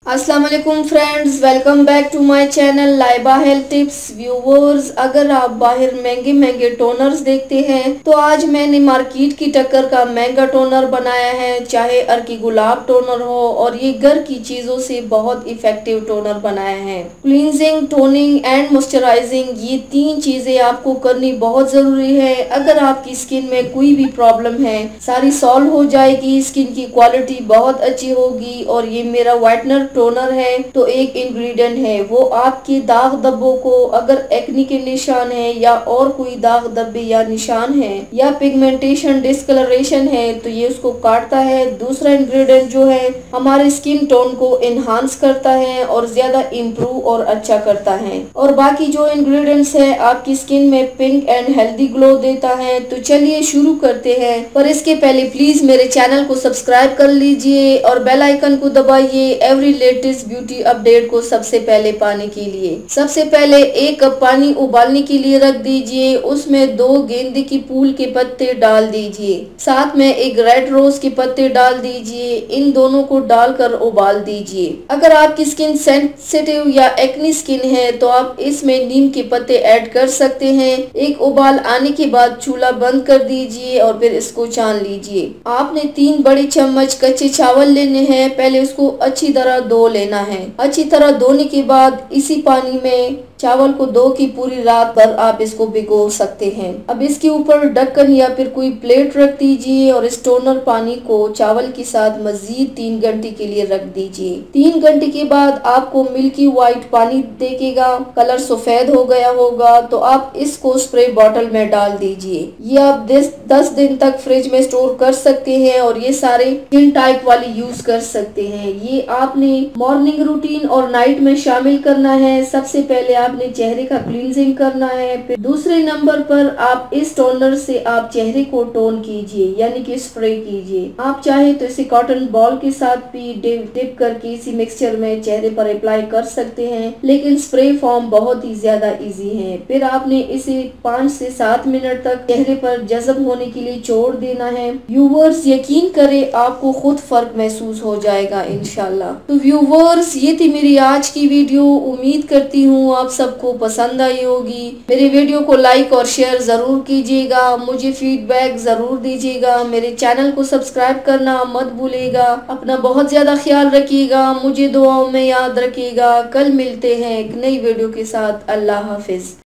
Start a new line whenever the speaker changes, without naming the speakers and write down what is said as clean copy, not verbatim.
अस्सलाम वालेकुम friends, welcome back to my channel Laiba health tips. Viewers, अगर आप बाहर महंगे महंगे टोनर्स देखते हैं तो आज मैंने मार्केट की टक्कर का महंगा टोनर बनाया है। चाहे अर्की गुलाब टोनर हो, और ये घर की चीजों से बहुत इफेक्टिव टोनर बनाया है। क्लींजिंग, टोनिंग एंड मॉइस्चराइजिंग, ये तीन चीजें आपको करनी बहुत जरूरी है। अगर आपकी स्किन में कोई भी प्रॉब्लम है सारी सॉल्व हो जाएगी, स्किन की क्वालिटी बहुत अच्छी होगी। और ये मेरा व्हाइटनर टोनर है तो एक इंग्रेडिएंट है, वो आपके दाग धब्बों को, अगर एक्नी के निशान है या और कोई दाग धब्बे या निशान है या पिगमेंटेशन डिस्कलरेशन है तो ये उसको काटता है। दूसरा इंग्रेडिएंट जो है हमारे स्किन टोन को एनहांस करता है और ज्यादा इम्प्रूव और अच्छा करता है। और बाकी जो इंग्रेडिएंट्स है आपकी स्किन में पिंक एंड हेल्दी ग्लो देता है। तो चलिए शुरू करते हैं, पर इसके पहले प्लीज मेरे चैनल को सब्सक्राइब कर लीजिए और बेल आइकन को दबाइए एवरी लेटेस्ट ब्यूटी अपडेट को सबसे पहले पाने के लिए। सबसे पहले 1 कप पानी उबालने के लिए रख दीजिए, उसमें 2 गेंदे की फूल के पत्ते डाल दीजिए, साथ में 1 रेड रोज के पत्ते डाल दीजिए। इन दोनों को डालकर उबाल दीजिए। अगर आपकी स्किन सेंसिटिव या एक्नी स्किन है तो आप इसमें नीम के पत्ते ऐड कर सकते हैं। एक उबाल आने के बाद चूल्हा बंद कर दीजिए और फिर इसको छान लीजिए। आपने 3 बड़े चम्मच कच्चे चावल लेने हैं। पहले उसको अच्छी तरह धो लेना है। अच्छी तरह धोने के बाद इसी पानी में चावल को धो की पूरी रात भर आप इसको भिगो सकते हैं। अब इसके ऊपर ढक्कन या फिर कोई प्लेट रख दीजिए और इस टोनर पानी को चावल के साथ मजीद 3 घंटे के लिए रख दीजिए। 3 घंटे के बाद आपको मिल्की व्हाइट पानी दिखेगा, कलर सफेद हो गया होगा तो आप इसको स्प्रे बॉटल में डाल दीजिए। ये आप 10 दिन तक फ्रिज में स्टोर कर सकते हैं और ये सारे स्किन टाइप वाले यूज कर सकते हैं। ये आपने मॉर्निंग रूटीन और नाइट में शामिल करना है। सबसे पहले आपने चेहरे का क्लींजिंग करना है, फिर दूसरे नंबर पर आप इस टोनर से आप चेहरे को टोन कीजिए यानी कि स्प्रे कीजिए। आप चाहे तो इसे कॉटन बॉल के साथ भी डिप करके इसी मिक्सचर में चेहरे पर अप्लाई कर सकते हैं, लेकिन स्प्रे फॉर्म बहुत ही ज्यादा इजी है। फिर आपने इसे 5 से 7 मिनट तक चेहरे पर जज़ब होने के लिए छोड़ देना है। व्यूवर्स, यकीन करें आपको खुद फर्क महसूस हो जाएगा इंशाल्लाह। तो व्यूवर्स, ये थी मेरी आज की वीडियो। उम्मीद करती हूँ आप सबको पसंद आई होगी। मेरे वीडियो को लाइक और शेयर जरूर कीजिएगा, मुझे फीडबैक जरूर दीजिएगा। मेरे चैनल को सब्सक्राइब करना मत भूलिएगा। अपना बहुत ज्यादा ख्याल रखिएगा, मुझे दुआओं में याद रखिएगा। कल मिलते हैं एक नई वीडियो के साथ। अल्लाह हाफिज।